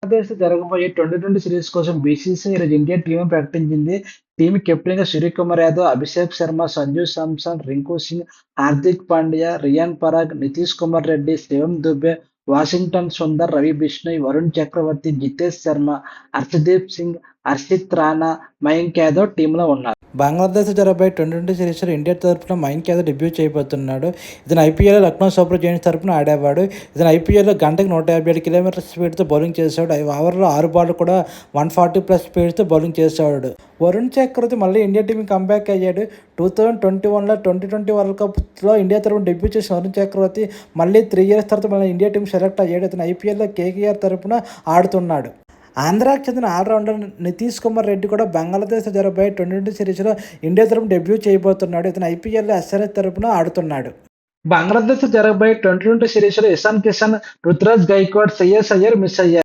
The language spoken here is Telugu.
బంగ్లాదేశ్‌తో జరగబోయే 2020 సిరీస్ కోసం బీసీసీఐ ఈరోజు ఇండియా టీమ్‌ని ప్రకటించింది. టీమ్ కెప్టెన్‌గా సూర్యకుమార్ యాదవ్, అభిషేక్ శర్మ, సంజు శాంసన్, రింకు సింగ్, హార్దిక్ పాండ్యా, రియాన్ పరాగ్, నితీష్ కుమార్ రెడ్డి, శివం దుబే, వాషింగ్టన్ సుందర్, రవి బిష్ణోయ్, వరుణ్ చక్రవర్తి, జితేష్ శర్మ, హర్షదీప్ సింగ్, హర్షిత్ రాణా, మయాంక్ యాదవ్ టీంలో ఉన్నారు. బంగ్లాదేశ్ జరగబోయే 2020 సిరీస్లో ఇండియా తరపున మయాంక్ యాదవ్ డెబ్యూ చేయబోతున్నాడు. ఇతను ఐపీఎల్లో లక్నో సూపర్ జైంట్స్ తరపున ఆడేవాడు. ఇతను ఐపీఎల్లో గంటకు 157 కిలోమీటర్ల స్పీడ్తో బౌలింగ్ చేసేవాడు. ఓవర్లో 6 బాల్ కూడా 140+ స్పీడ్తో బౌలింగ్ చేసేవాడు. వరుణ్ చక్రవర్తి మళ్ళీ ఇండియా టీంకి కంబ్యాక్ అయ్యాడు. 2021లో T20 వరల్డ్ కప్లో ఇండియా తరపున డెబ్యూ చేసిన వరుణ్ చక్రవర్తి మళ్ళీ 3 ఇయర్స్ తర్వాత మళ్ళీ ఇండియా టీం సెలెక్ట్ అయ్యాడు. ఇతను ఐపీఎల్లో కేకేఆర్ తరపున ఆడుతున్నాడు. ఆంధ్రాకి చెందిన ఆల్రౌండర్ నితీష్ కుమార్ రెడ్డి కూడా బంగ్లాదేశ్ జరగబోయే 2020 సిరీస్లో ఇండియా తరపున డెబ్యూ చేయబోతున్నాడు. ఇతను ఐపీఎల్లో ఎస్ఆర్హెచ్ తరపున ఆడుతున్నాడు. బంగ్లాదేశ్ జరగబోయే 2020 సిరీస్లో ఇషాన్ కిషన్, రుతురాజ్ గైక్వాడ్, శ్రేయస్ అయ్యర్ మిస్ అయ్యారు.